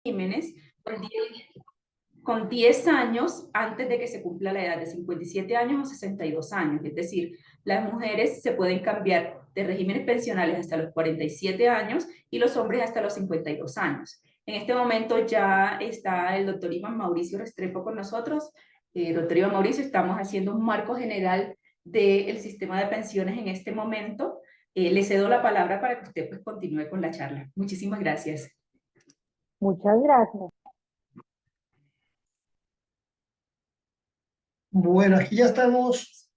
regímenes con 10 años antes de que se cumpla la edad de 57 años o 62 años. Es decir, las mujeres se pueden cambiar de regímenes pensionales hasta los 47 años y los hombres hasta los 52 años. En este momento ya está el doctor Iván Mauricio Restrepo con nosotros. Doctor Iván Mauricio, estamos haciendo un marco general del sistema de pensiones en este momento. Le cedo la palabra para que usted pues, continúe con la charla. Muchísimas gracias. Muchas gracias. Bueno, aquí ya estamos.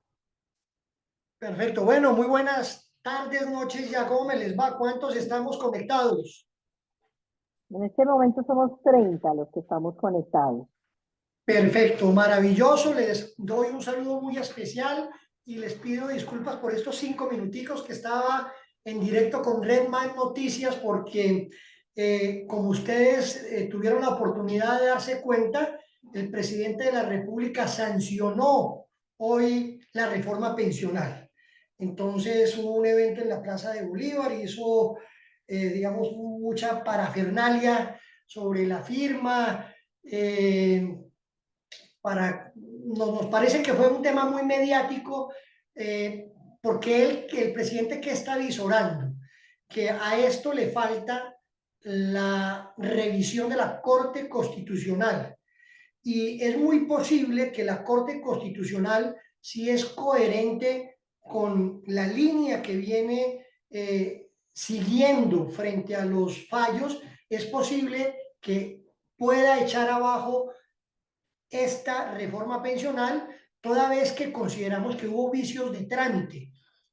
Perfecto. Bueno, muy buenas tardes, noches ya. ¿Cómo me les va? ¿Cuántos estamos conectados? En este momento somos 30 los que estamos conectados. Perfecto, maravilloso. Les doy un saludo muy especial y les pido disculpas por estos 5 minuticos que estaba en directo con Redman Noticias porque como ustedes tuvieron la oportunidad de darse cuenta, el presidente de la República sancionó hoy la reforma pensional. Entonces hubo un evento en la Plaza de Bolívar y hizo, digamos, mucha parafernalia sobre la firma. Nos parece que fue un tema muy mediático porque el presidente que está visorando que a esto le falta la revisión de la Corte Constitucional y es muy posible que la Corte Constitucional, si es coherente con la línea que viene siguiendo frente a los fallos, es posible que pueda echar abajo esta reforma pensional, toda vez que consideramos que hubo vicios de trámite.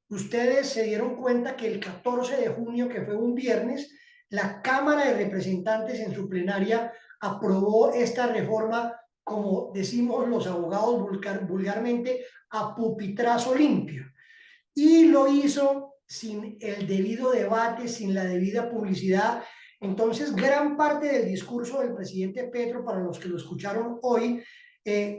Ustedes se dieron cuenta que el 14 de junio, que fue un viernes, la Cámara de Representantes en su plenaria aprobó esta reforma, como decimos los abogados vulgarmente, a pupitrazo limpio. Y lo hizo sin el debido debate, sin la debida publicidad. Entonces, gran parte del discurso del presidente Petro, para los que lo escucharon hoy,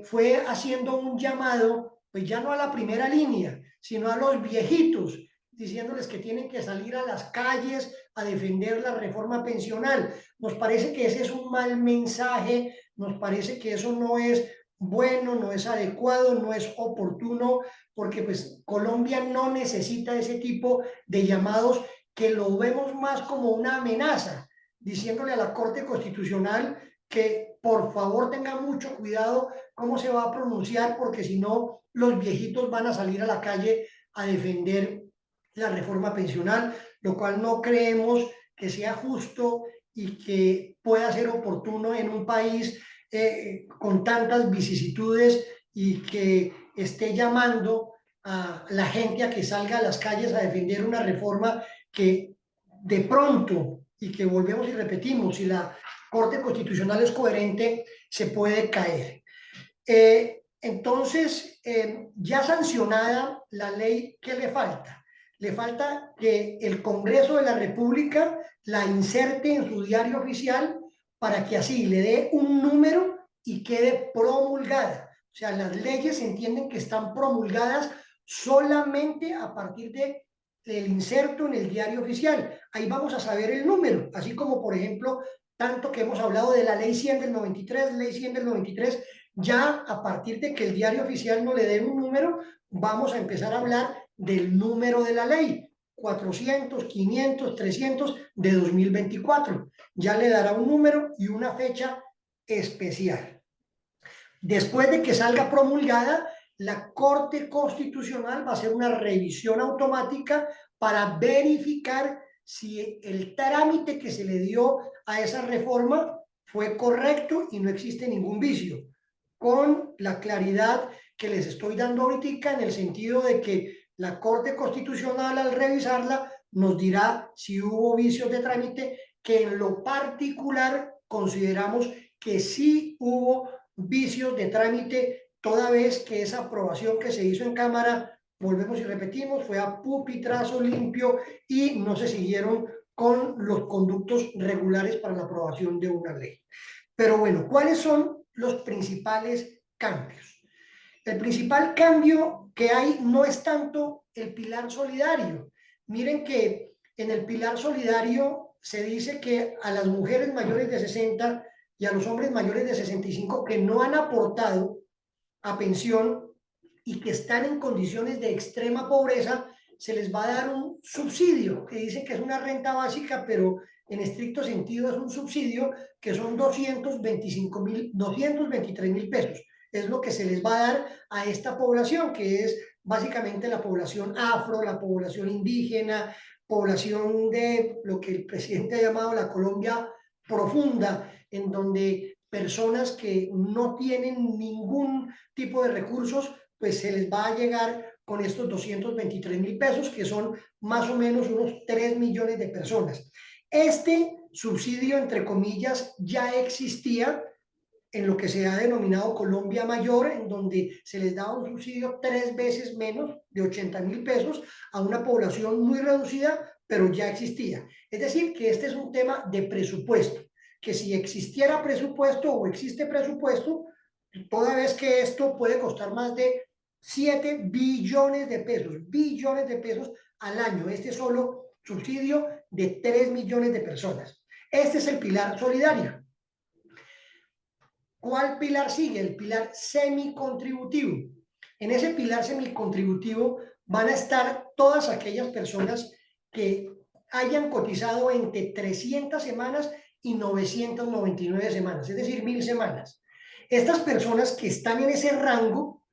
fue haciendo un llamado, pues ya no a la primera línea, sino a los viejitos, diciéndoles que tienen que salir a las calles a defender la reforma pensional. Nos parece que ese es un mal mensaje, nos parece que eso no es bueno, no es adecuado, no es oportuno, porque pues Colombia no necesita ese tipo de llamados que lo vemos más como una amenaza, diciéndole a la Corte Constitucional que por favor tenga mucho cuidado cómo se va a pronunciar, porque si no los viejitos van a salir a la calle a defender la reforma pensional, lo cual no creemos que sea justo y que pueda ser oportuno en un país con tantas vicisitudes y que esté llamando a la gente a que salga a las calles a defender una reforma que de pronto, y que volvemos y repetimos, si la Corte Constitucional es coherente, se puede caer. Entonces, ya sancionada la ley, ¿qué le falta? Le falta que el Congreso de la República la inserte en su diario oficial para que así le dé un número y quede promulgada. O sea, las leyes se entienden que están promulgadas solamente a partir del inserto en el diario oficial. Ahí vamos a saber el número, así como, por ejemplo, tanto que hemos hablado de la ley 100 del 93, ley 100 del 93, ya a partir de que el diario oficial no le dé un número, vamos a empezar a hablar del número de la ley, 400, 500, 300 de 2024. Ya le dará un número y una fecha especial. Después de que salga promulgada, la Corte Constitucional va a hacer una revisión automática para verificar si el trámite que se le dio a esa reforma fue correcto y no existe ningún vicio, con la claridad que les estoy dando ahorita, en el sentido de que la Corte Constitucional, al revisarla, nos dirá si hubo vicios de trámite, que en lo particular consideramos que sí hubo vicios de trámite, toda vez que esa aprobación que se hizo en Cámara, volvemos y repetimos, fue a pupitrazo limpio y no se siguieron con los conductos regulares para la aprobación de una ley. Pero bueno, ¿cuáles son los principales cambios? El principal cambio que hay no es tanto el pilar solidario. Miren que en el pilar solidario se dice que a las mujeres mayores de 60 y a los hombres mayores de 65 que no han aportado a pensión y que están en condiciones de extrema pobreza, se les va a dar un subsidio, que dicen que es una renta básica, pero en estricto sentido es un subsidio, que son 223.000 pesos. Es lo que se les va a dar a esta población, que es básicamente la población afro, la población indígena, población de lo que el presidente ha llamado la Colombia profunda, en donde personas que no tienen ningún tipo de recursos, pues se les va a llegar con estos 223.000 pesos, que son más o menos unos 3 millones de personas. Este subsidio, entre comillas, ya existía en lo que se ha denominado Colombia Mayor, en donde se les daba un subsidio 3 veces menos de 80.000 pesos a una población muy reducida, pero ya existía. Es decir, que este es un tema de presupuesto, que si existiera presupuesto o existe presupuesto, toda vez que esto puede costar más de 7 billones de pesos al año, este solo subsidio de 3 millones de personas. Este es el pilar solidario. ¿Cuál pilar sigue? El pilar semicontributivo. En ese pilar semicontributivo van a estar todas aquellas personas que hayan cotizado entre 300 semanas y 999 semanas, es decir, 1000 semanas. Estas personas que están en ese rango,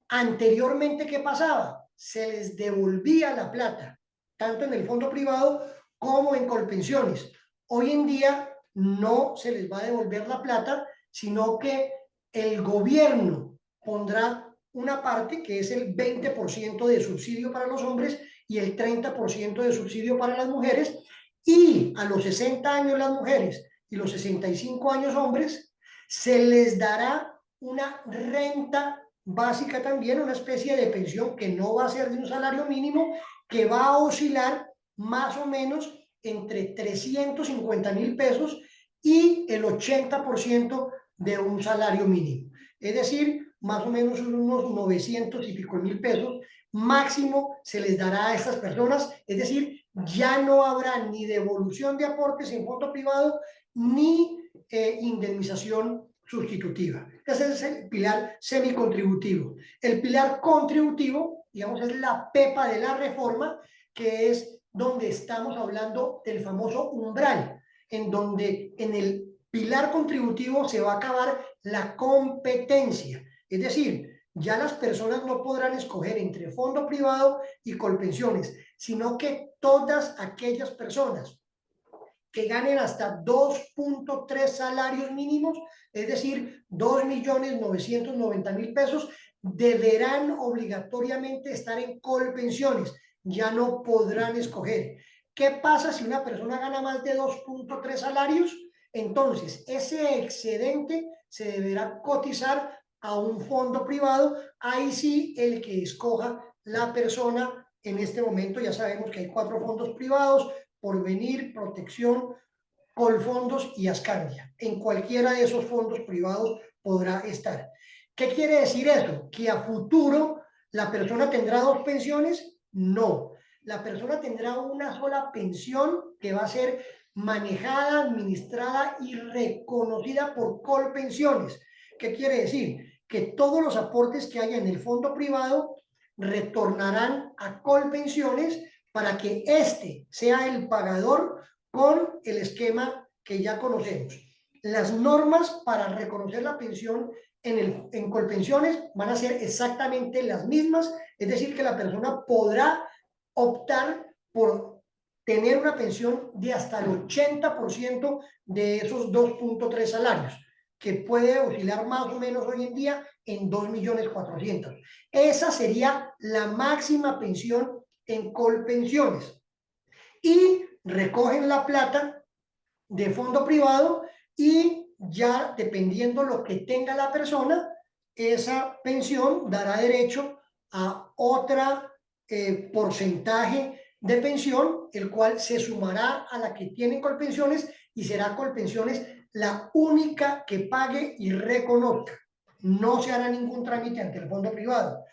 anteriormente, ¿qué pasaba? Se les devolvía la plata, tanto en el fondo privado como en Colpensiones. Hoy en día no se les va a devolver la plata, sino que el gobierno pondrá una parte que es el 20% de subsidio para los hombres y el 30% de subsidio para las mujeres, y a los 60 años las mujeres y los 65 años hombres se les dará una renta básica también, una especie de pensión que no va a ser de un salario mínimo, que va a oscilar más o menos entre 350.000 pesos y el 80% de un salario mínimo. Es decir, más o menos unos 900 y pico mil pesos máximo se les dará a estas personas. Es decir, ya no habrá ni devolución de aportes en fondo privado ni indemnización sustitutiva. Ese es el pilar semicontributivo. El pilar contributivo, digamos, es la pepa de la reforma, que es donde estamos hablando del famoso umbral, en donde en el pilar contributivo se va a acabar la competencia. Es decir, ya las personas no podrán escoger entre fondo privado y Colpensiones, sino que todas aquellas personas que ganen hasta 2.3 salarios mínimos, es decir, 2.990.000 pesos, deberán obligatoriamente estar en Colpensiones, ya no podrán escoger. ¿Qué pasa si una persona gana más de 2.3 salarios? Entonces, ese excedente se deberá cotizar a un fondo privado, ahí sí el que escoja la persona. En este momento ya sabemos que hay 4 fondos privados: Porvenir, Protección, Colfondos y Ascandia. En cualquiera de esos fondos privados podrá estar. ¿Qué quiere decir eso? ¿Que a futuro la persona tendrá 2 pensiones? No. La persona tendrá una sola pensión que va a ser manejada, administrada y reconocida por Colpensiones. ¿Qué quiere decir? Que todos los aportes que haya en el fondo privado retornarán a Colpensiones para que éste sea el pagador con el esquema que ya conocemos. Las normas para reconocer la pensión en Colpensiones van a ser exactamente las mismas, es decir, que la persona podrá optar por tener una pensión de hasta el 80% de esos 2.3 salarios, que puede oscilar más o menos hoy en día en 2.400.000. Esa sería la máxima pensión en Colpensiones. Y recogen la plata de fondo privado y ya dependiendo lo que tenga la persona, esa pensión dará derecho a otra porcentaje de pensión, el cual se sumará a la que tienen Colpensiones y será Colpensiones la única que pague y reconozca. No se hará ningún trámite ante el fondo privado.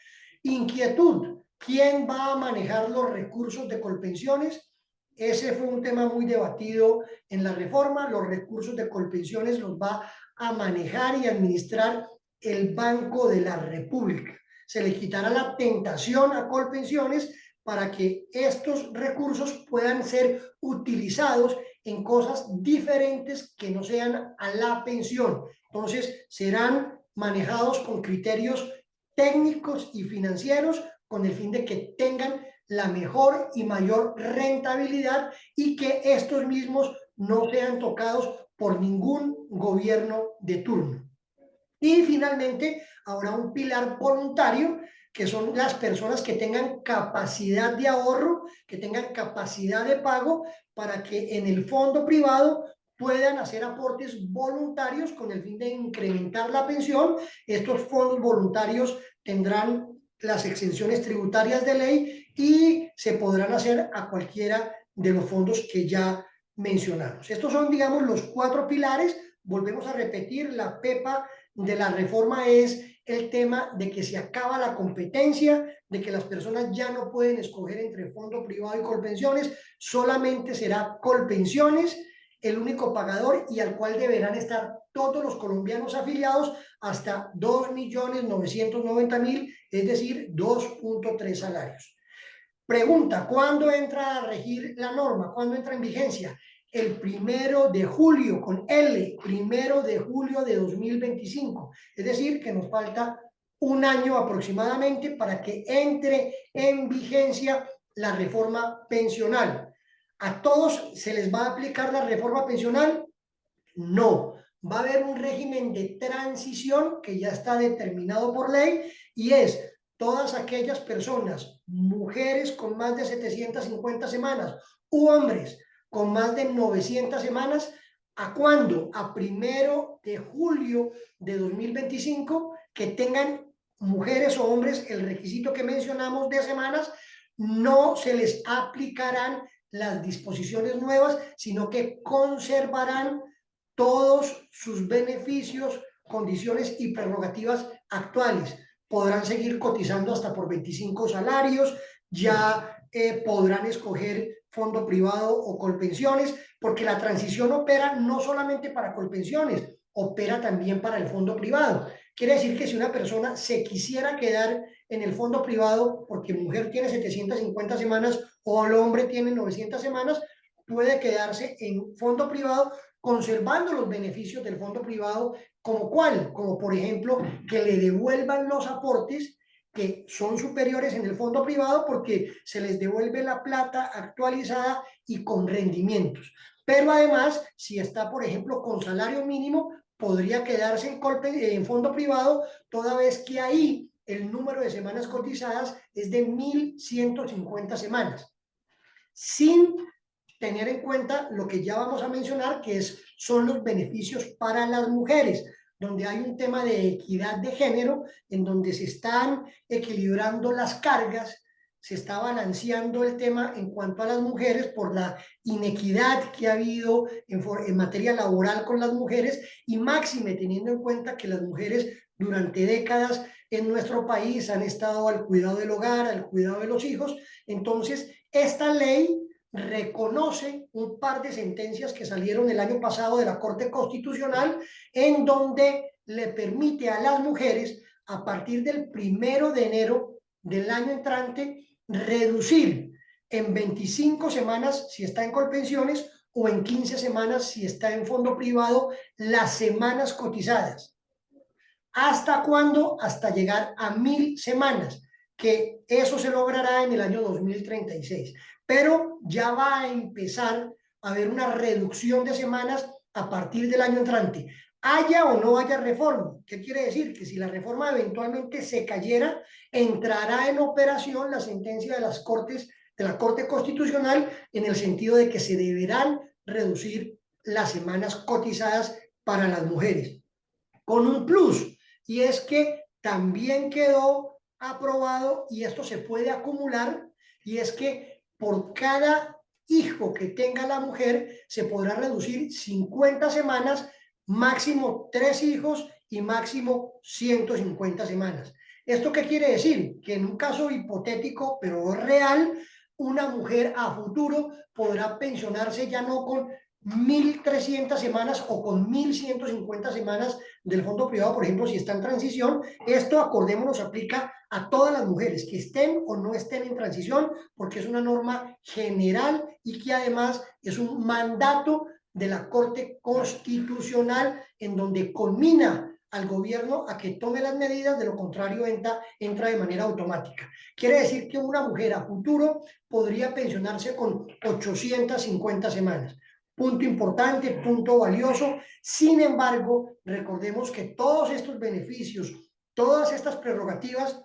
Inquietud: ¿quién va a manejar los recursos de Colpensiones? Ese fue un tema muy debatido en la reforma. Los recursos de Colpensiones los va a manejar y administrar el Banco de la República. Se le quitará la tentación a Colpensiones para que estos recursos puedan ser utilizados en cosas diferentes que no sean a la pensión. Entonces, serán manejados con criterios técnicos y financieros con el fin de que tengan la mejor y mayor rentabilidad y que estos mismos no sean tocados por ningún gobierno de turno. Y finalmente, habrá un pilar voluntario, que son las personas que tengan capacidad de ahorro, que tengan capacidad de pago, para que en el fondo privado puedan hacer aportes voluntarios con el fin de incrementar la pensión. Estos fondos voluntarios tendrán las exenciones tributarias de ley y se podrán hacer a cualquiera de los fondos que ya mencionamos. Estos son, digamos, los 4 pilares. Volvemos a repetir, la pepa de la reforma es el tema de que se acaba la competencia, de que las personas ya no pueden escoger entre fondo privado y Colpensiones, solamente será Colpensiones el único pagador y al cual deberán estar todos los colombianos afiliados hasta 2.990.000, es decir, 2.3 salarios. Pregunta, ¿cuándo entra a regir la norma? ¿Cuándo entra en vigencia? El 1 de julio, con L, 1 de julio de 2025. Es decir, que nos falta un año aproximadamente para que entre en vigencia la reforma pensional. ¿A todos se les va a aplicar la reforma pensional? No. Va a haber un régimen de transición que ya está determinado por ley y es todas aquellas personas, mujeres con más de 750 semanas u hombres con más de 900 semanas, ¿a cuándo? A 1 de julio de 2025, que tengan mujeres o hombres el requisito que mencionamos de semanas, no se les aplicarán las disposiciones nuevas, sino que conservarán todos sus beneficios, condiciones y prerrogativas actuales. Podrán seguir cotizando hasta por 25 salarios, ya podrán escoger fondo privado o Colpensiones, porque la transición opera no solamente para Colpensiones, opera también para el fondo privado. Quiere decir que si una persona se quisiera quedar en el fondo privado porque mujer tiene 750 semanas o el hombre tiene 900 semanas, puede quedarse en fondo privado conservando los beneficios del fondo privado, como cuál, como por ejemplo que le devuelvan los aportes que son superiores en el fondo privado porque se les devuelve la plata actualizada y con rendimientos. Pero además, si está, por ejemplo, con salario mínimo, podría quedarse en fondo privado, toda vez que ahí el número de semanas cotizadas es de 1.150 semanas, sin tener en cuenta lo que ya vamos a mencionar, que son los beneficios para las mujeres, donde hay un tema de equidad de género, en donde se están equilibrando las cargas, se está balanceando el tema en cuanto a las mujeres por la inequidad que ha habido en materia laboral con las mujeres, y máxime teniendo en cuenta que las mujeres durante décadas en nuestro país han estado al cuidado del hogar, al cuidado de los hijos. Entonces, esta ley reconoce un par de sentencias que salieron el año pasado de la Corte Constitucional, en donde le permite a las mujeres, a partir del 1 de enero del año entrante, reducir en 25 semanas si está en Colpensiones o en 15 semanas si está en fondo privado las semanas cotizadas. ¿Hasta cuándo? Hasta llegar a 1.000 semanas, que eso se logrará en el año 2036. Pero ya va a empezar a haber una reducción de semanas a partir del año entrante. Haya o no haya reforma. ¿Qué quiere decir? Que si la reforma eventualmente se cayera, entrará en operación la sentencia de las Cortes, de la Corte Constitucional, en el sentido de que se deberán reducir las semanas cotizadas para las mujeres. Con un plus, y es que también quedó aprobado, y esto se puede acumular, y es que por cada hijo que tenga la mujer se podrá reducir 50 semanas, máximo 3 hijos y máximo 150 semanas. ¿Esto qué quiere decir? Que en un caso hipotético, pero real, una mujer a futuro podrá pensionarse ya no con 1.300 semanas o con 1.150 semanas del fondo privado, por ejemplo, si está en transición. Esto, acordémonos, aplica a todas las mujeres que estén o no estén en transición, porque es una norma general y que además es un mandato de la Corte Constitucional en donde conmina al gobierno a que tome las medidas, de lo contrario entra de manera automática. Quiere decir que una mujer a futuro podría pensionarse con 850 semanas. Punto importante, punto valioso. Sin embargo, recordemos que todos estos beneficios, todas estas prerrogativas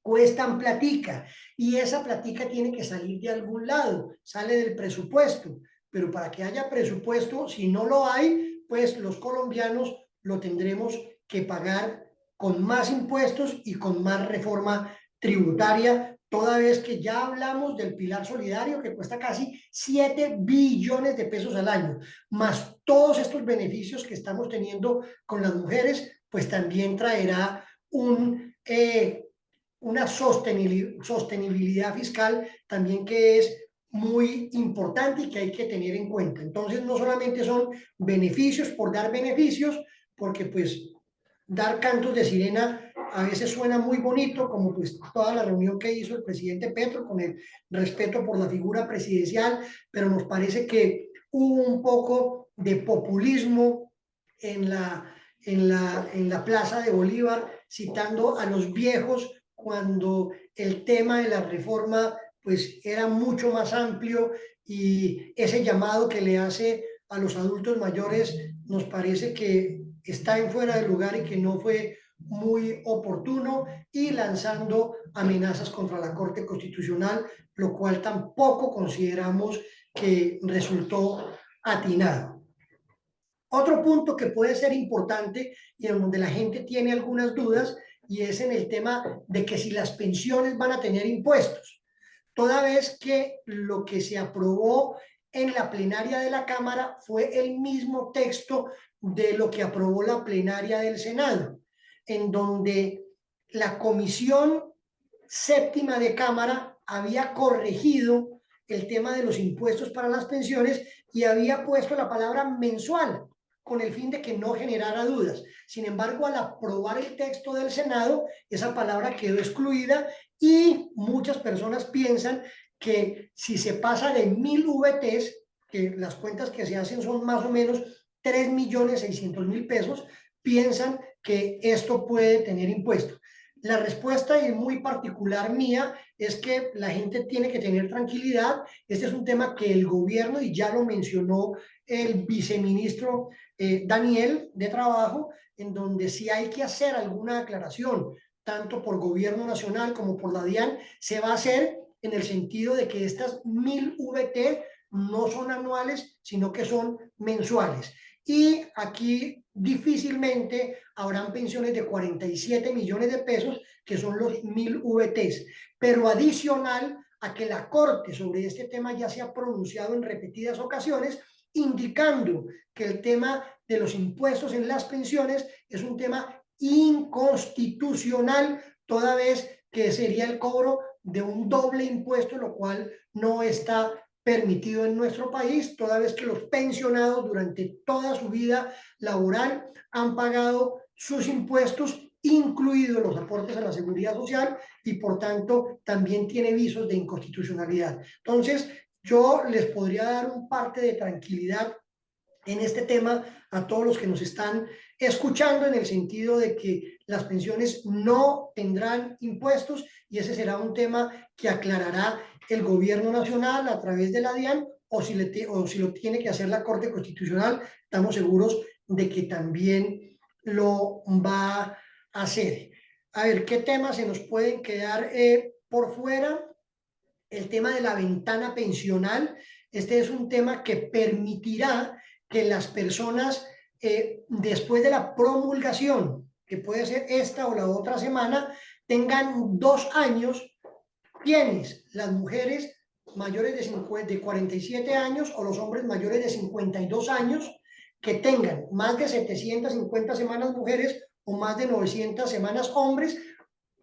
cuestan platica y esa platica tiene que salir de algún lado, sale del presupuesto, pero para que haya presupuesto, si no lo hay, pues los colombianos lo tendremos que pagar con más impuestos y con más reforma tributaria, toda vez que ya hablamos del pilar solidario que cuesta casi 7 billones de pesos al año, más todos estos beneficios que estamos teniendo con las mujeres, pues también traerá una sostenibilidad fiscal también que es muy importante y que hay que tener en cuenta. Entonces, no solamente son beneficios por dar beneficios, porque pues dar cantos de sirena a veces suena muy bonito, como pues toda la reunión que hizo el presidente Petro con el respeto por la figura presidencial, pero nos parece que hubo un poco de populismo en la Plaza de Bolívar, citando a los viejos cuando el tema de la reforma pues era mucho más amplio y ese llamado que le hace a los adultos mayores nos parece que está en fuera de lugar y que no fue muy oportuno, y lanzando amenazas contra la Corte Constitucional, lo cual tampoco consideramos que resultó atinado. Otro punto que puede ser importante y en donde la gente tiene algunas dudas, y es en el tema de que si las pensiones van a tener impuestos, toda vez que lo que se aprobó en la plenaria de la Cámara fue el mismo texto de lo que aprobó la plenaria del Senado, en donde la Comisión Séptima de Cámara había corregido el tema de los impuestos para las pensiones y había puesto la palabra mensual con el fin de que no generara dudas. Sin embargo, al aprobar el texto del Senado, esa palabra quedó excluida y muchas personas piensan que si se pasa de 1.000 VTs, que las cuentas que se hacen son más o menos 3.600.000 pesos, piensan que esto puede tener impuesto. La respuesta, y muy particular mía, es que la gente tiene que tener tranquilidad. Este es un tema que el gobierno, y ya lo mencionó el viceministro Daniel de Trabajo, en donde si hay que hacer alguna aclaración, tanto por gobierno nacional como por la DIAN, se va a hacer en el sentido de que estas 1.000 VT no son anuales, sino que son mensuales. Y aquí difícilmente habrán pensiones de 47 millones de pesos, que son los 1.000 VTs. Pero adicional a que la Corte sobre este tema ya se ha pronunciado en repetidas ocasiones, indicando que el tema de los impuestos en las pensiones es un tema inconstitucional, toda vez que sería el cobro de un doble impuesto, lo cual no está permitido en nuestro país, toda vez que los pensionados durante toda su vida laboral han pagado sus impuestos, incluidos los aportes a la seguridad social, y por tanto también tiene visos de inconstitucionalidad. Entonces, yo les podría dar un parte de tranquilidad en este tema a todos los que nos están escuchando, en el sentido de que las pensiones no tendrán impuestos, y ese será un tema que aclarará el gobierno nacional a través de la DIAN, o si lo tiene que hacer la Corte Constitucional, estamos seguros de que también lo va a hacer. A ver, ¿qué temas se nos pueden quedar por fuera? El tema de la ventana pensional. Este es un tema que permitirá que las personas, después de la promulgación, que puede ser esta o la otra semana, tengan 2 años. ¿Quiénes? Las mujeres mayores de 47 años o los hombres mayores de 52 años que tengan más de 750 semanas mujeres o más de 900 semanas hombres,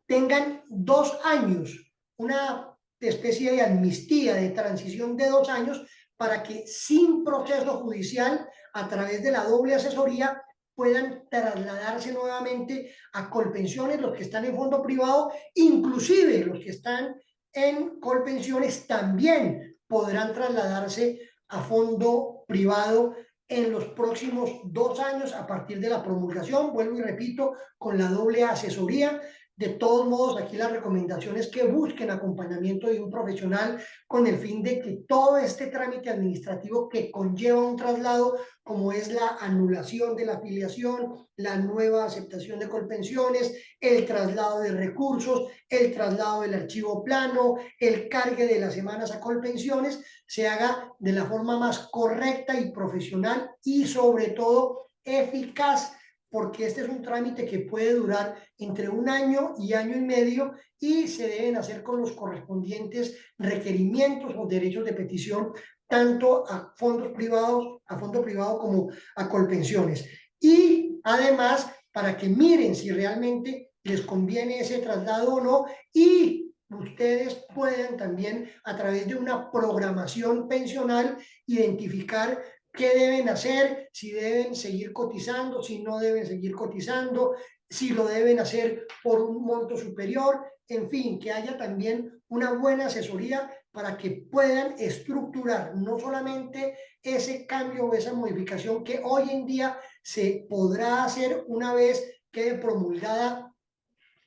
tengan 2 años, una especie de amnistía, de transición de 2 años, para que sin proceso judicial, a través de la doble asesoría, puedan trasladarse nuevamente a Colpensiones los que están en fondo privado, inclusive los que están en Colpensiones también podrán trasladarse a fondo privado en los próximos 2 años a partir de la promulgación, vuelvo y repito, con la doble asesoría. De todos modos, aquí la recomendación es que busquen acompañamiento de un profesional con el fin de que todo este trámite administrativo que conlleva un traslado, como es la anulación de la afiliación, la nueva aceptación de Colpensiones, el traslado de recursos, el traslado del archivo plano, el cargue de las semanas a Colpensiones, se haga de la forma más correcta y profesional y sobre todo eficaz, porque este es un trámite que puede durar entre 1 año y año y medio y se deben hacer con los correspondientes requerimientos o derechos de petición tanto a fondos privados, a fondo privado como a Colpensiones. Y además, para que miren si realmente les conviene ese traslado o no, y ustedes puedan también a través de una programación pensional identificar qué deben hacer, si deben seguir cotizando, si no deben seguir cotizando, si lo deben hacer por un monto superior, en fin, que haya también una buena asesoría para que puedan estructurar no solamente ese cambio o esa modificación que hoy en día se podrá hacer una vez quede promulgada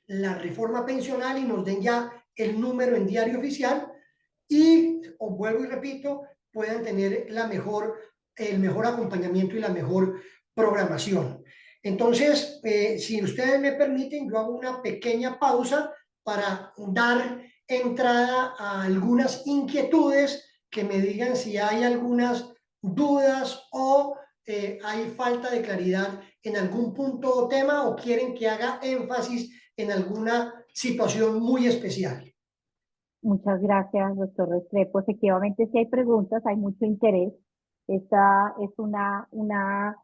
la reforma pensional y nos den ya el número en diario oficial y, os vuelvo y repito, puedan tener el mejor acompañamiento y la mejor programación. Entonces, si ustedes me permiten, yo hago una pequeña pausa para dar entrada a algunas inquietudes, que me digan si hay algunas dudas o hay falta de claridad en algún punto o tema o quieren que haga énfasis en alguna situación muy especial. Muchas gracias, doctor Restrepo. Efectivamente, si hay preguntas, hay mucho interés. Esta es una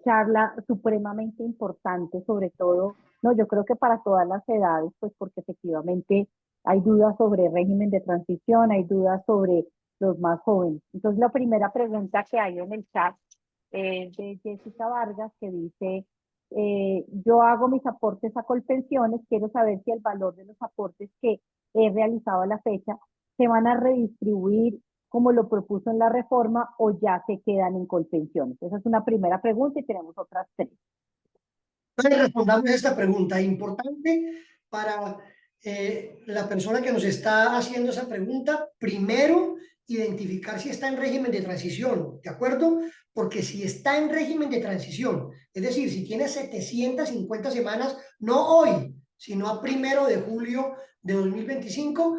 charla supremamente importante, sobre todo, no, yo creo que para todas las edades, pues porque efectivamente hay dudas sobre régimen de transición, hay dudas sobre los más jóvenes. Entonces, la primera pregunta que hay en el chat es de Jessica Vargas, que dice, yo hago mis aportes a Colpensiones, quiero saber si el valor de los aportes que he realizado a la fecha se van a redistribuir como lo propuso en la reforma o ya se quedan en Colpensiones. Esa es una primera pregunta y tenemos otras 3. Entonces respondamos esta pregunta importante para la persona que nos está haciendo esa pregunta. Primero, identificar si está en régimen de transición, ¿de acuerdo? Porque si está en régimen de transición, es decir, si tiene 750 semanas, no hoy, sino a 1 de julio de 2025,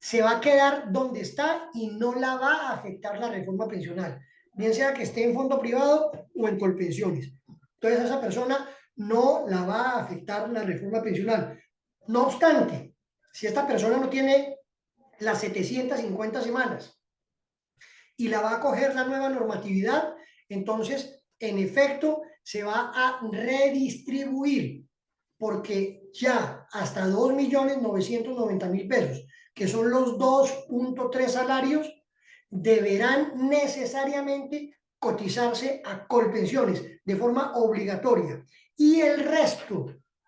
se va a quedar donde está y no la va a afectar la reforma pensional, bien sea que esté en fondo privado o en Colpensiones. Entonces, esa persona no la va a afectar la reforma pensional. No obstante, si esta persona no tiene las 750 semanas y la va a coger la nueva normatividad, entonces, en efecto, se va a redistribuir, porque ya hasta 2.990.000 pesos, que son los 2.3 salarios, deberán necesariamente cotizarse a Colpensiones de forma obligatoria. Y el resto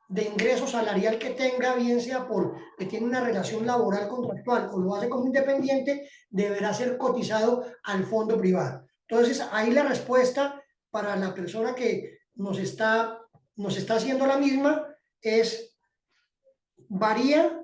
de ingreso salarial que tenga, bien sea que tiene una relación laboral contractual o lo hace como independiente, deberá ser cotizado al fondo privado. Entonces, ahí la respuesta para la persona que nos está haciendo la misma es, varía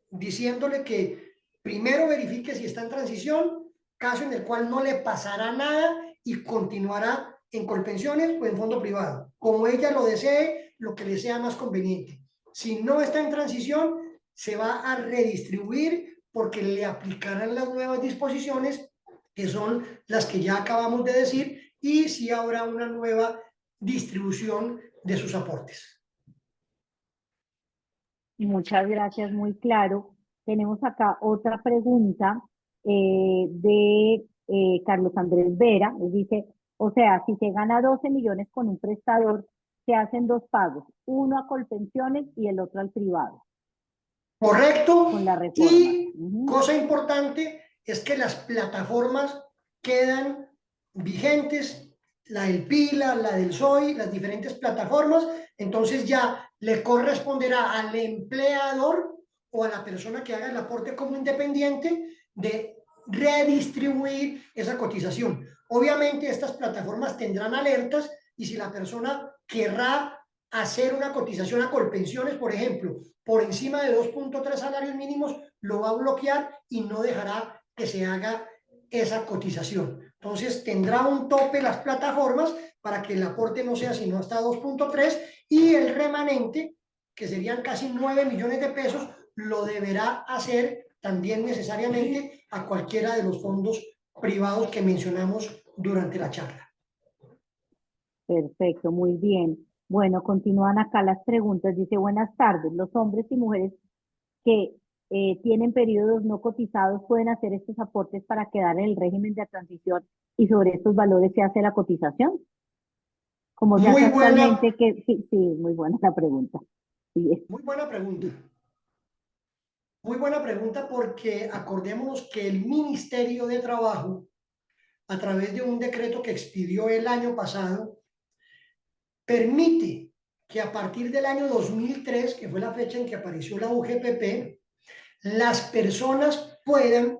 diciéndole que primero verifique si está en transición, caso en el cual no le pasará nada y continuará en Colpensiones o en fondo privado, como ella lo desee, lo que le sea más conveniente. Si no está en transición, se va a redistribuir porque le aplicarán las nuevas disposiciones, que son las que ya acabamos de decir, y si habrá una nueva distribución de sus aportes. Muchas gracias, muy claro. Tenemos acá otra pregunta de Carlos Andrés Vera. Él dice, o sea, si se gana 12 millones con un prestador, se hacen 2 pagos, uno a Colpensiones y el otro al privado. Correcto. con la reforma. Y cosa importante es que las plataformas quedan vigentes, la del PILA, la del SOI, las diferentes plataformas, entonces ya le corresponderá al empleador o a la persona que haga el aporte como independiente de redistribuir esa cotización. Obviamente estas plataformas tendrán alertas y si la persona querrá hacer una cotización a Colpensiones, por ejemplo, por encima de 2.3 salarios mínimos, lo va a bloquear y no dejará que se haga esa cotización. Entonces tendrá un tope las plataformas para que el aporte no sea sino hasta 2.3 y el remanente, que serían casi 9 millones de pesos, lo deberá hacer también necesariamente a cualquiera de los fondos privados que mencionamos durante la charla. Perfecto, muy bien. Bueno, continúan acá las preguntas. Dice, buenas tardes. Los hombres y mujeres que tienen periodos no cotizados pueden hacer estos aportes para quedar en el régimen de transición y sobre estos valores se hace la cotización. Como se hace Muy buena, actualmente, que sí, muy buena la pregunta. Sí, muy buena pregunta. Muy buena pregunta porque acordémonos que el Ministerio de Trabajo, a través de un decreto que expidió el año pasado, permite que a partir del año 2003, que fue la fecha en que apareció la UGPP, las personas puedan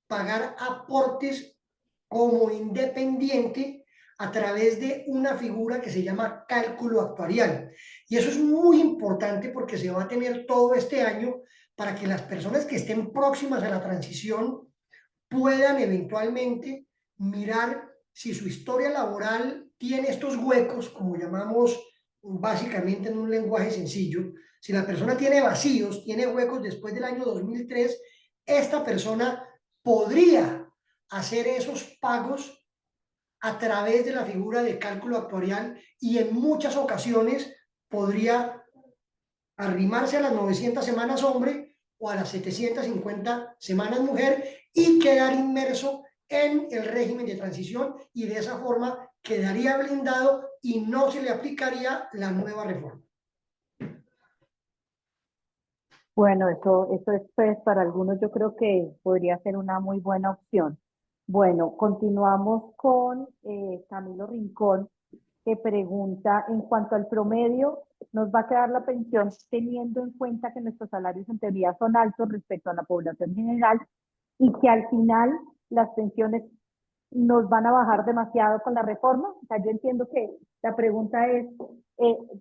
pagar aportes como independiente a través de una figura que se llama cálculo actuarial. Y eso es muy importante porque se va a tener todo este año para que las personas que estén próximas a la transición puedan eventualmente mirar si su historia laboral tiene estos huecos, como llamamos básicamente en un lenguaje sencillo. Si la persona tiene vacíos, tiene huecos después del año 2003, esta persona podría hacer esos pagos a través de la figura de cálculo actuarial y en muchas ocasiones podría arrimarse a las 900 semanas hombre o a las 750 semanas mujer y quedar inmerso en el régimen de transición y de esa forma quedaría blindado y no se le aplicaría la nueva reforma. bueno, eso es pues para algunos yo creo que podría ser una muy buena opción. Bueno, continuamos con Camilo Rincón, que pregunta, en cuanto al promedio, ¿nos va a quedar la pensión teniendo en cuenta que nuestros salarios en teoría son altos respecto a la población general y que al final las pensiones nos van a bajar demasiado con la reforma? O sea, yo entiendo que la pregunta es,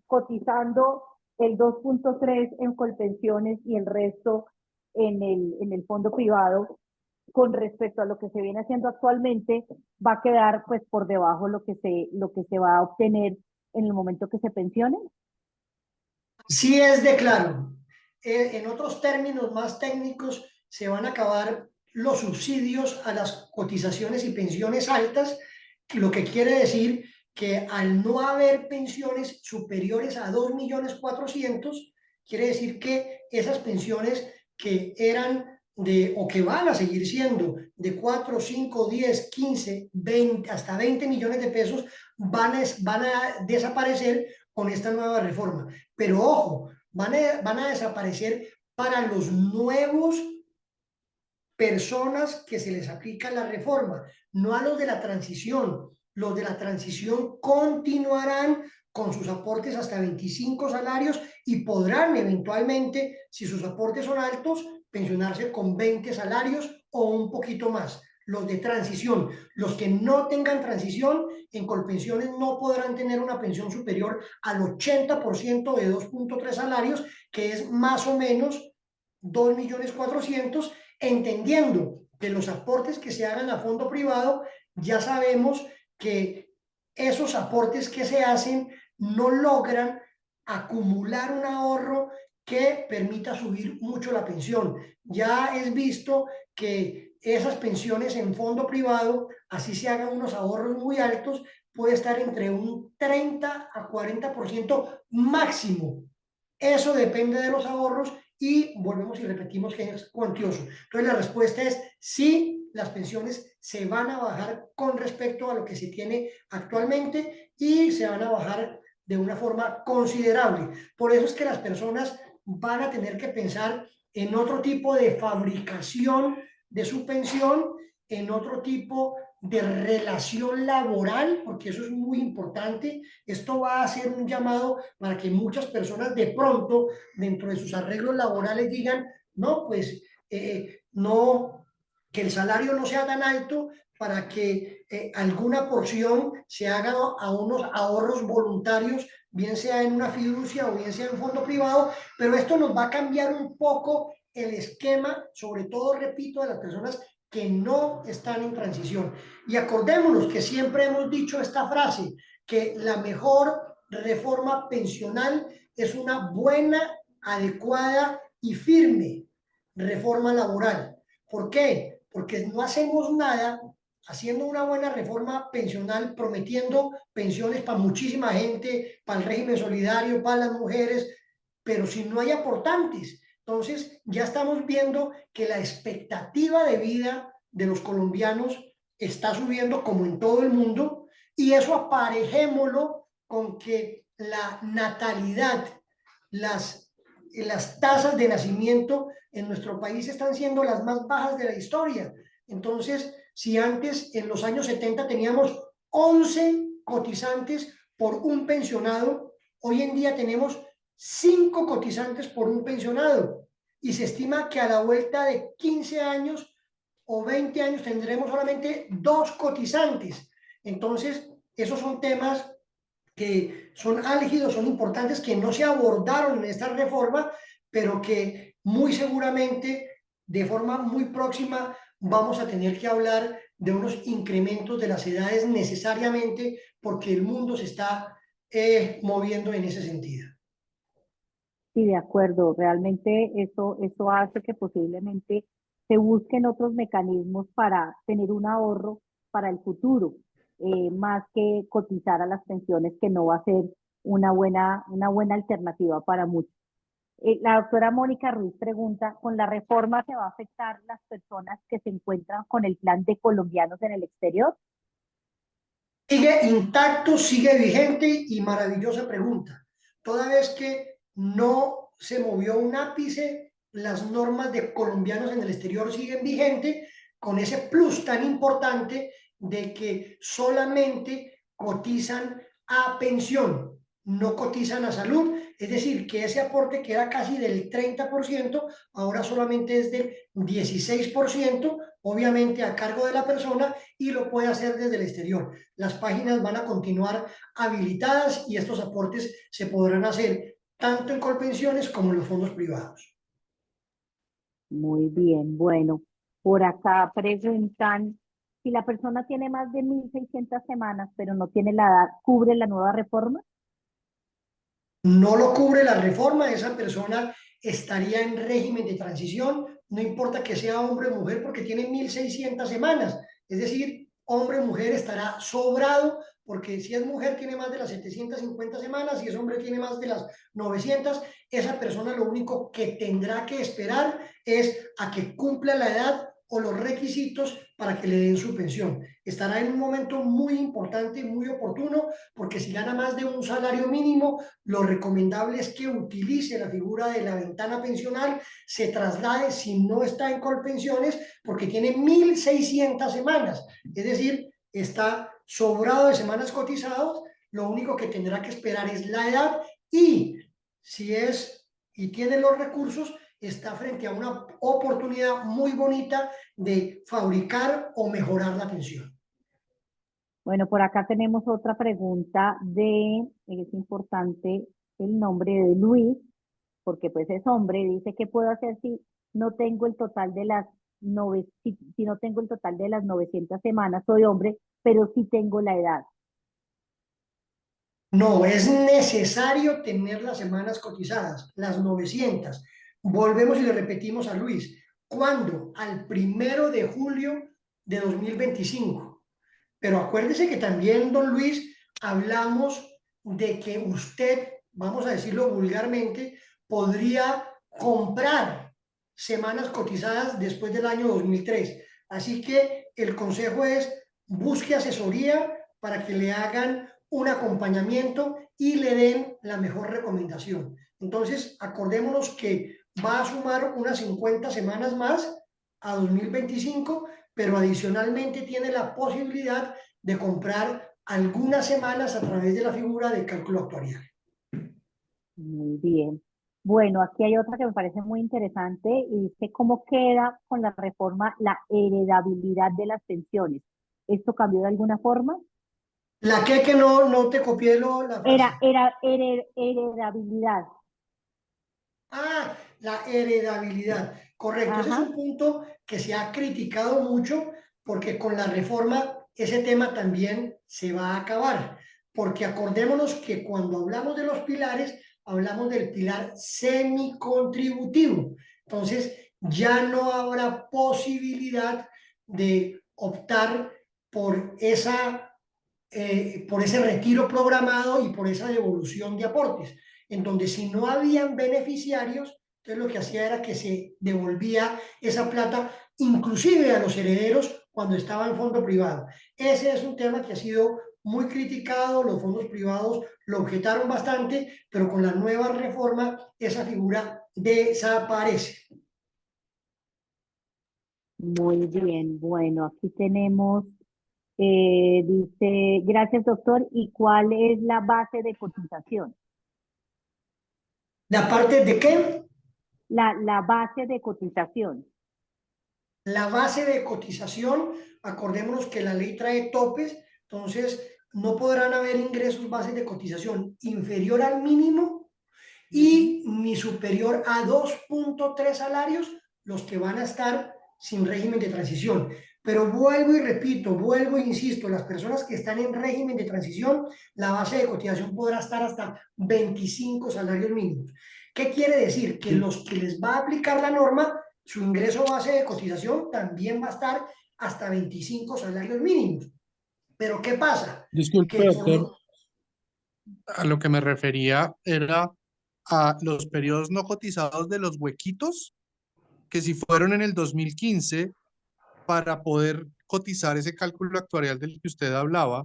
cotizando el 2.3 en Colpensiones y el resto en el fondo privado, con respecto a lo que se viene haciendo actualmente, va a quedar pues por debajo lo que se va a obtener en el momento que se pensionen. Sí es de claro. En otros términos más técnicos, se van a acabar los subsidios a las cotizaciones y pensiones altas, lo que quiere decir que al no haber pensiones superiores a 2.400.000, quiere decir que esas pensiones que eran de, o que van a seguir siendo de 4, 5, 10, 15, 20, hasta 20 millones de pesos, van a desaparecer con esta nueva reforma. Pero ojo, van a desaparecer para los nuevos personas que se les aplica la reforma, no a los de la transición. Los de la transición continuarán con sus aportes hasta 25 salarios y podrán eventualmente, si sus aportes son altos, pensionarse con 20 salarios o un poquito más. Los de transición, los que no tengan transición, en Colpensiones no podrán tener una pensión superior al 80% de 2.3 salarios, que es más o menos 2.400.000, entendiendo que los aportes que se hagan a fondo privado, ya sabemos que esos aportes que se hacen no logran acumular un ahorro que permita subir mucho la pensión. Ya es visto que esas pensiones en fondo privado, así se hagan unos ahorros muy altos, puede estar entre un 30 a 40% máximo. Eso depende de los ahorros y volvemos y repetimos que es cuantioso. Entonces la respuesta es sí, las pensiones se van a bajar con respecto a lo que se tiene actualmente y se van a bajar de una forma considerable. Por eso es que las personas van a tener que pensar en otro tipo de fabricación de su pensión, en otro tipo de relación laboral, porque eso es muy importante. Esto va a ser un llamado para que muchas personas de pronto, dentro de sus arreglos laborales, digan, no, pues no, que el salario no sea tan alto para que alguna porción se haga a unos ahorros voluntarios, bien sea en una fiducia o bien sea en un fondo privado, pero esto nos va a cambiar un poco el esquema, sobre todo, repito, de las personas que no están en transición. Y acordémonos que siempre hemos dicho esta frase, que la mejor reforma pensional es una buena, adecuada y firme reforma laboral. ¿Por qué? Porque no hacemos nada haciendo una buena reforma pensional, prometiendo pensiones para muchísima gente, para el régimen solidario, para las mujeres, pero si no hay aportantes. Entonces, ya estamos viendo que la expectativa de vida de los colombianos está subiendo como en todo el mundo, y eso aparejémoslo con que la natalidad, las tasas de nacimiento en nuestro país están siendo las más bajas de la historia. Entonces, si antes, en los años 70, teníamos 11 cotizantes por un pensionado, hoy en día tenemos 5 cotizantes por un pensionado, y se estima que a la vuelta de 15 años o 20 años tendremos solamente 2 cotizantes. Entonces, esos son temas que son álgidos, son importantes, que no se abordaron en esta reforma, pero que muy seguramente de forma muy próxima vamos a tener que hablar de unos incrementos de las edades necesariamente, porque el mundo se está moviendo en ese sentido. Sí, de acuerdo. Realmente eso hace que posiblemente se busquen otros mecanismos para tener un ahorro para el futuro, más que cotizar a las pensiones, que no va a ser una buena alternativa para muchos. La doctora Mónica Ruiz pregunta, ¿con la reforma se va a afectar las personas que se encuentran con el plan de colombianos en el exterior? Sigue intacto, sigue vigente, y maravillosa pregunta. Toda vez que no se movió un ápice, las normas de colombianos en el exterior siguen vigentes, con ese plus tan importante de que solamente cotizan a pensión, no cotizan a salud. Es decir, que ese aporte que era casi del 30%, ahora solamente es del 16%, obviamente a cargo de la persona, y lo puede hacer desde el exterior. Las páginas van a continuar habilitadas y estos aportes se podrán hacer tanto en Colpensiones como en los fondos privados. Muy bien, bueno, por acá preguntan, si la persona tiene más de 1.600 semanas, pero no tiene la edad, ¿cubre la nueva reforma? No lo cubre la reforma, esa persona estaría en régimen de transición, no importa que sea hombre o mujer, porque tiene 1.600 semanas. Es decir, hombre o mujer estará sobrado, porque si es mujer tiene más de las 750 semanas, si es hombre tiene más de las 900. Esa persona lo único que tendrá que esperar es a que cumpla la edad o los requisitos para que le den su pensión. Estará en un momento muy importante, muy oportuno, porque si gana más de un salario mínimo, lo recomendable es que utilice la figura de la ventana pensional, se traslade si no está en Colpensiones, porque tiene 1.600 semanas, es decir, está sobrado de semanas cotizadas. Lo único que tendrá que esperar es la edad, y si es y tiene los recursos, está frente a una oportunidad muy bonita de fabricar o mejorar la pensión. Bueno, por acá tenemos otra pregunta es importante el nombre de Luis, porque pues es hombre, dice, ¿qué puedo hacer si no tengo el total de si no tengo el total de las 900 semanas? Soy hombre, pero sí tengo la edad. No, es necesario tener las semanas cotizadas, las 900. Volvemos y le repetimos a Luis, ¿cuándo? Al 1 de julio de 2025. Pero acuérdese que también, don Luis, hablamos de que usted, vamos a decirlo vulgarmente, podría comprar semanas cotizadas después del año 2003. Así que el consejo es: busque asesoría para que le hagan un acompañamiento y le den la mejor recomendación. Entonces, acordémonos que va a sumar unas 50 semanas más a 2025, pero adicionalmente tiene la posibilidad de comprar algunas semanas a través de la figura de cálculo actuarial. Muy bien. Bueno, aquí hay otra que me parece muy interesante y dice cómo queda con la reforma la heredabilidad de las pensiones. ¿Esto cambió de alguna forma? La que no te copié la frase. Heredabilidad. Ah, la heredabilidad. Correcto. Ese es Ajá. un punto que se ha criticado mucho porque con la reforma ese tema también se va a acabar. Porque acordémonos que cuando hablamos de los pilares, hablamos del pilar semicontributivo. Entonces, ya no habrá posibilidad de optar por por ese retiro programado y por esa devolución de aportes, en donde si no habían beneficiarios, entonces lo que hacía era que se devolvía esa plata inclusive a los herederos cuando estaba en fondo privado. Ese es un tema que ha sido muy criticado, los fondos privados lo objetaron bastante, pero con la nueva reforma esa figura desaparece. Muy bien. Bueno, aquí tenemos, dice, gracias doctor. ¿Y cuál es la base de cotización? ¿La parte de qué? La base de cotización. La base de cotización, acordémonos que la ley trae topes, entonces no podrán haber ingresos bases de cotización inferior al mínimo y ni superior a 2.3 salarios los que van a estar sin régimen de transición. Pero vuelvo y repito, vuelvo e insisto, las personas que están en régimen de transición, la base de cotización podrá estar hasta 25 salarios mínimos. ¿Qué quiere decir? Que los que les va a aplicar la norma, su ingreso base de cotización también va a estar hasta 25 salarios mínimos. Pero ¿qué pasa? Disculpe, Que doctor, a lo que me refería era a los periodos no cotizados de los huequitos, que si fueron en el 2015, para poder cotizar ese cálculo actuarial del que usted hablaba,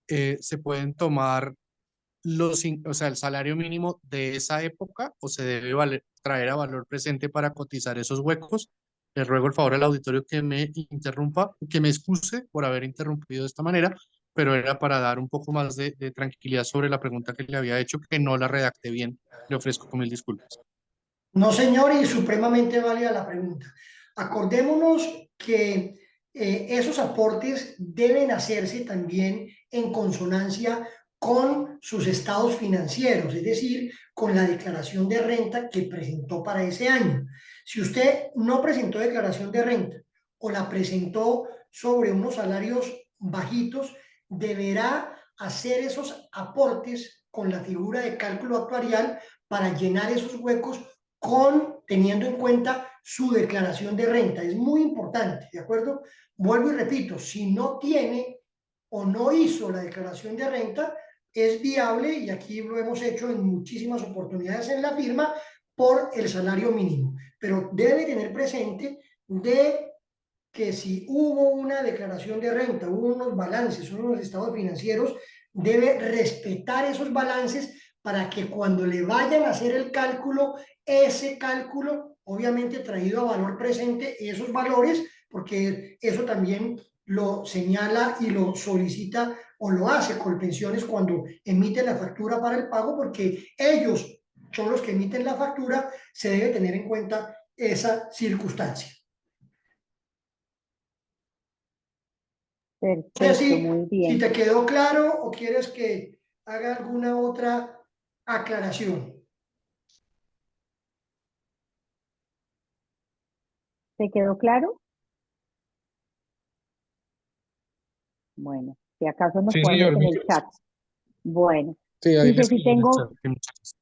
se pueden tomar o sea, el salario mínimo de esa época o se debe traer a valor presente para cotizar esos huecos. Le ruego el favor al auditorio que me interrumpa, que me excuse por haber interrumpido de esta manera, pero era para dar un poco más de tranquilidad sobre la pregunta que le había hecho, que no la redacté bien. Le ofrezco mil disculpas. No, señor, y supremamente válida la pregunta. Acordémonos que esos aportes deben hacerse también en consonancia con sus estados financieros, es decir, con la declaración de renta que presentó para ese año. Si usted no presentó declaración de renta o la presentó sobre unos salarios bajitos, deberá hacer esos aportes con la figura de cálculo actuarial para llenar esos huecos teniendo en cuenta su declaración de renta. Es muy importante, ¿de acuerdo? Vuelvo y repito, si no tiene o no hizo la declaración de renta, es viable, y aquí lo hemos hecho en muchísimas oportunidades en la firma, por el salario mínimo. Pero debe tener presente de que si hubo una declaración de renta, hubo unos balances, unos estados financieros, debe respetar esos balances para que cuando le vayan a hacer el cálculo, ese cálculo, obviamente traído a valor presente, esos valores, porque eso también lo señala y lo solicita o lo hace Colpensiones cuando emite la factura para el pago, porque ellos son los que emiten la factura, se debe tener en cuenta esa circunstancia. No sé Perfecto, muy si bien. te quedó claro o quieres que haga alguna otra aclaración. ¿Te quedó claro? Bueno, si acaso nos Sí, ponemos señor, en el muchas chat. gracias. Bueno, Sí, ahí le dice, escribí en el chat. Sí, muchas gracias.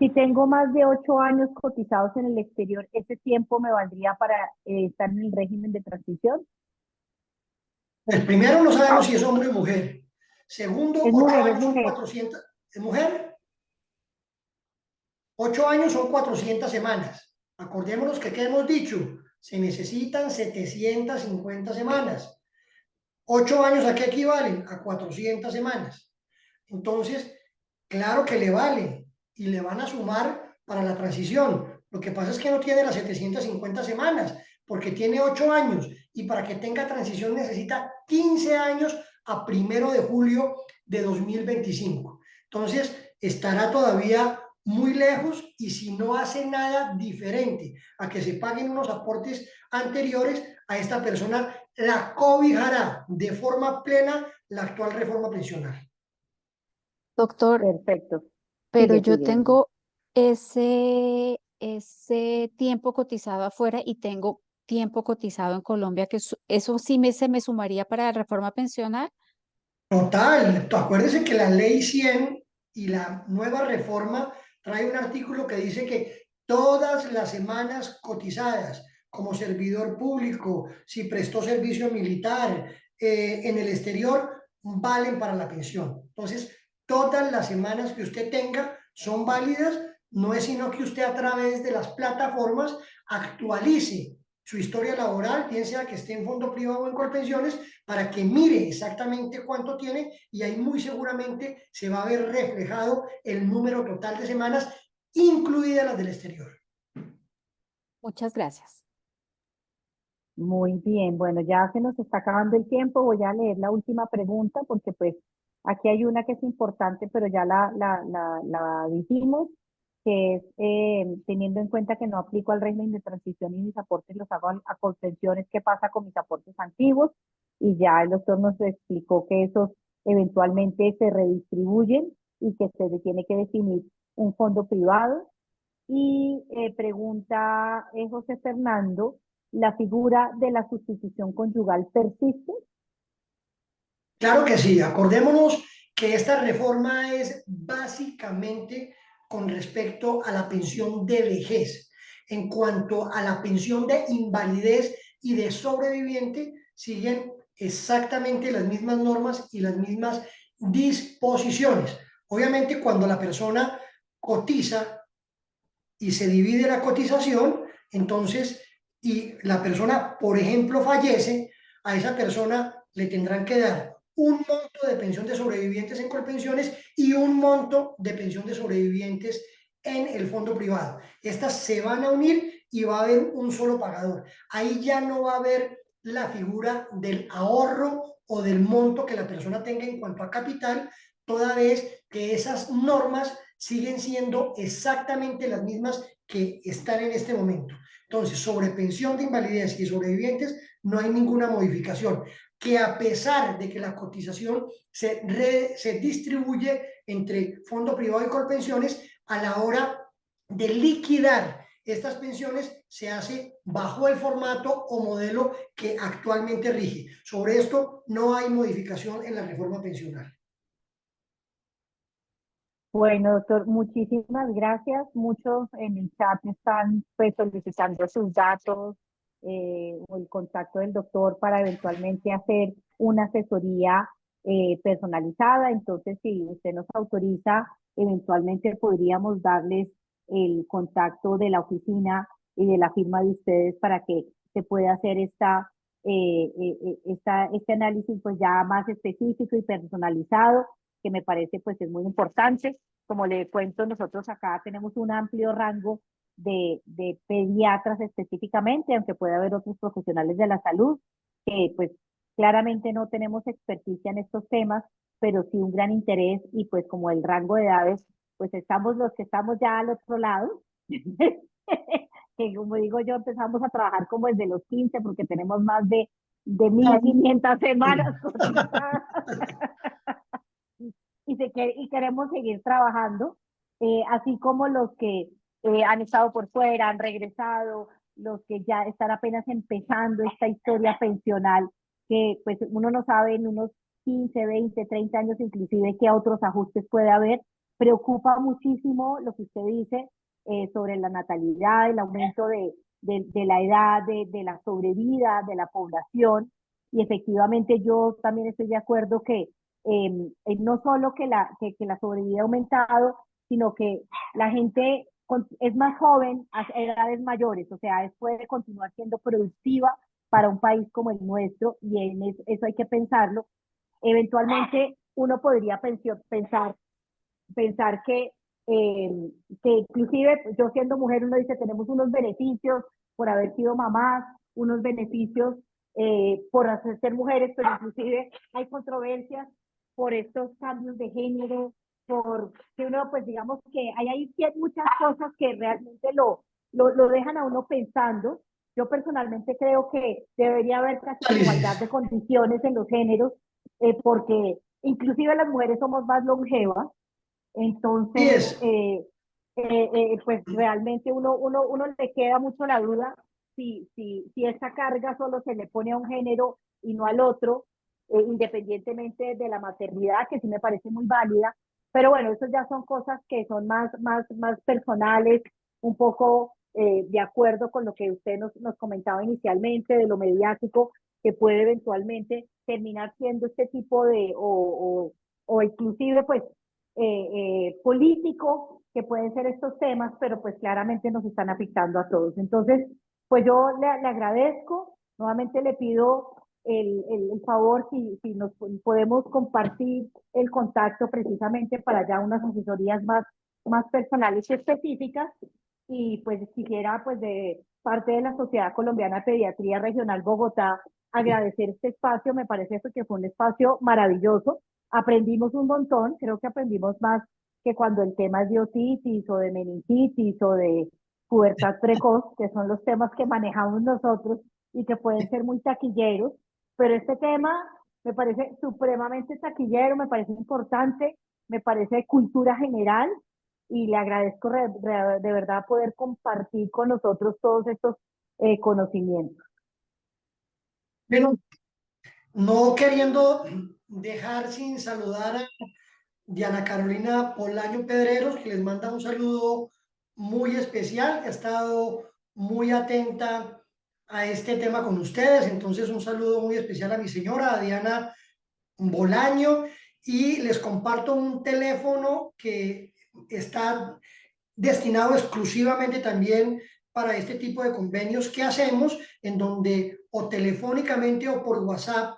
si tengo más de 8 años cotizados en el exterior, ¿ese tiempo me valdría para estar en el régimen de transición? El primero no sabemos si es hombre o mujer. Segundo, Es 8 mujer, es años son mujer. 400. ¿Es mujer? 8 años son 400 semanas. Acordémonos que, ¿qué hemos dicho? Se necesitan 750 semanas. 8 años, ¿a qué equivalen? A 400 semanas. Entonces, claro que le vale y le van a sumar para la transición, Lo que pasa es que no tiene las 750 semanas, porque tiene 8 años y para que tenga transición necesita 15 años a 1 de julio de 2025. Entonces, estará todavía muy lejos y si no hace nada diferente a que se paguen unos aportes anteriores, a esta persona la cobijará de forma plena la actual reforma pensional. Doctor, Perfecto. pero Sigue, yo sigue. tengo ese tiempo cotizado afuera y tengo tiempo cotizado en Colombia, eso sí se me sumaría para la reforma pensional. Total, acuérdese que la ley 100 y la nueva reforma trae un artículo que dice que todas las semanas cotizadas como servidor público, si prestó servicio militar en el exterior, valen para la pensión. Entonces, todas las semanas que usted tenga son válidas, no es sino que usted a través de las plataformas actualice su historia laboral, bien sea que esté en fondo privado o en Colpensiones, para que mire exactamente cuánto tiene y ahí muy seguramente se va a ver reflejado el número total de semanas, incluidas las del exterior. Muchas gracias. Muy bien, bueno, ya se nos está acabando el tiempo. Voy a leer la última pregunta porque pues aquí hay una que es importante, pero ya la dijimos, que es teniendo en cuenta que no aplico al régimen de transición y mis aportes los hago a Colpensiones, ¿qué pasa con mis aportes antiguos? Y ya el doctor nos explicó que esos eventualmente se redistribuyen y que se tiene que definir un fondo privado. Y pregunta José Fernando, ¿la figura de la sustitución conyugal persiste? Claro que sí, acordémonos que esta reforma es básicamente con respecto a la pensión de vejez. En cuanto a la pensión de invalidez y de sobreviviente, siguen exactamente las mismas normas y las mismas disposiciones. Obviamente, cuando la persona cotiza y se divide la cotización, entonces, y la persona, por ejemplo, fallece, a esa persona le tendrán que dar un monto de pensión de sobrevivientes en Colpensiones y un monto de pensión de sobrevivientes en el fondo privado. Estas se van a unir y va a haber un solo pagador. Ahí ya no va a haber la figura del ahorro o del monto que la persona tenga en cuanto a capital, toda vez que esas normas siguen siendo exactamente las mismas que están en este momento. Entonces, sobre pensión de invalidez y sobrevivientes no hay ninguna modificación, que a pesar de que la cotización se distribuye entre fondo privado y Colpensiones, a la hora de liquidar estas pensiones se hace bajo el formato o modelo que actualmente rige. Sobre esto no hay modificación en la reforma pensional. Bueno, doctor, muchísimas gracias. Muchos en el chat están pues solicitando sus datos o el contacto del doctor para eventualmente hacer una asesoría personalizada. Entonces, si usted nos autoriza, eventualmente podríamos darles el contacto de la oficina y de la firma de ustedes para que se pueda hacer este análisis pues ya más específico y personalizado, que me parece pues es muy importante. Como le cuento, nosotros acá tenemos un amplio rango de pediatras específicamente, aunque puede haber otros profesionales de la salud, que pues claramente no tenemos experticia en estos temas, pero sí un gran interés y pues como el rango de edades, pues estamos los que estamos ya al otro lado, que como digo yo, empezamos a trabajar como desde los 15 porque tenemos más de 1.500 semanas cotizadas y queremos seguir trabajando, así como los que han estado por fuera, han regresado, los que ya están apenas empezando esta historia pensional, que pues uno no sabe en unos 15, 20, 30 años inclusive qué otros ajustes puede haber. Preocupa muchísimo lo que usted dice sobre la natalidad, el aumento de la edad, de la sobrevida de la población, y efectivamente yo también estoy de acuerdo que no solo que la sobrevida ha aumentado, sino que la gente es más joven a edades mayores, o sea, puede continuar siendo productiva para un país como el nuestro, y en eso hay que pensarlo. Eventualmente uno podría pensar que que inclusive pues, yo siendo mujer uno dice tenemos unos beneficios por haber sido mamás, unos beneficios por ser mujeres, pero inclusive hay controversias por estos cambios de género, por que uno pues digamos que hay muchas cosas que realmente lo dejan a uno pensando. Yo personalmente creo que debería haber casi igualdad de condiciones en los géneros, porque inclusive las mujeres somos más longevas, entonces, pues realmente uno le queda mucho la duda si esta carga solo se le pone a un género y no al otro, independientemente de la maternidad, que sí me parece muy válida. Pero bueno, eso ya son cosas que son más personales, un poco de acuerdo con lo que usted nos comentaba inicialmente, de lo mediático, que puede eventualmente terminar siendo este tipo de, o inclusive pues político que pueden ser estos temas, pero pues claramente nos están afectando a todos. Entonces, pues yo le agradezco, nuevamente le pido el favor si nos podemos compartir el contacto precisamente para ya unas asesorías más personales y específicas, y pues quisiera pues de parte de la Sociedad Colombiana de Pediatría Regional Bogotá agradecer este espacio. Me parece que fue un espacio maravilloso, aprendimos un montón, creo que aprendimos más que cuando el tema es de otitis o de meningitis o de pubertad precoz, que son los temas que manejamos nosotros y que pueden ser muy taquilleros, pero este tema me parece supremamente taquillero, me parece importante, me parece de cultura general, y le agradezco de verdad poder compartir con nosotros todos estos conocimientos. Bueno, no queriendo dejar sin saludar a Diana Carolina Bolaño Pedreros, que les manda un saludo muy especial, que ha estado muy atenta a este tema con ustedes. Entonces, un saludo muy especial a mi señora, a Diana Bolaño, y les comparto un teléfono que está destinado exclusivamente también para este tipo de convenios que hacemos, en donde o telefónicamente o por WhatsApp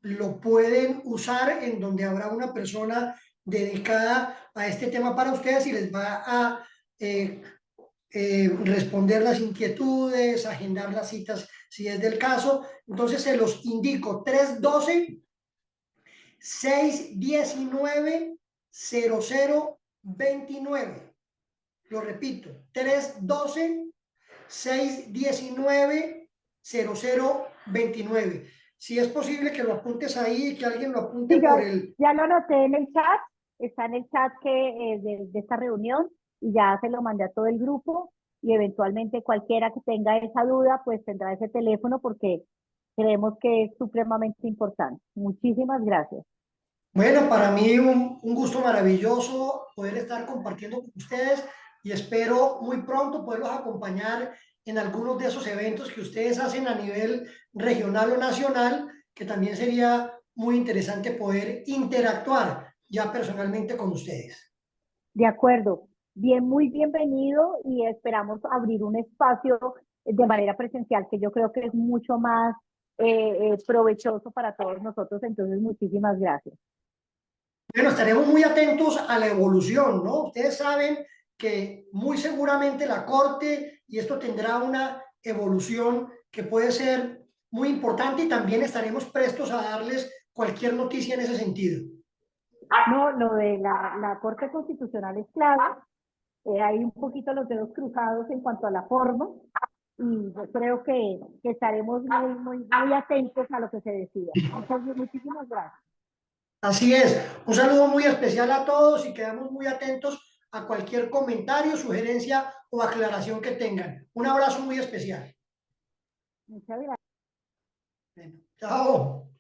lo pueden usar, en donde habrá una persona dedicada a este tema para ustedes y les va a responder las inquietudes, agendar las citas si es del caso. Entonces se los indico: 312-619-0029. Lo repito: 312-619-0029. Si es posible que lo apuntes ahí, que alguien lo apunte Sí, yo por el... ya lo anoté en el chat, está en el chat de esta reunión, y ya se lo mandé a todo el grupo, y eventualmente cualquiera que tenga esa duda pues tendrá ese teléfono, porque creemos que es supremamente importante. Muchísimas gracias. Bueno, para mí un gusto maravilloso poder estar compartiendo con ustedes, y espero muy pronto poderlos acompañar en algunos de esos eventos que ustedes hacen a nivel regional o nacional, que también sería muy interesante poder interactuar ya personalmente con ustedes. De acuerdo. Bien, muy bienvenido, y esperamos abrir un espacio de manera presencial, que yo creo que es mucho más provechoso para todos nosotros. Entonces, muchísimas gracias. Bueno, estaremos muy atentos a la evolución, ¿no? Ustedes saben que muy seguramente la Corte y esto tendrá una evolución que puede ser muy importante, y también estaremos prestos a darles cualquier noticia en ese sentido. No, lo de la Corte Constitucional es clave. Hay un poquito los dedos cruzados en cuanto a la forma, y yo creo que estaremos muy atentos a lo que se decida. Muchísimas gracias. Así es. Un saludo muy especial a todos y quedamos muy atentos a cualquier comentario, sugerencia o aclaración que tengan. Un abrazo muy especial. Muchas gracias. Bueno, chao.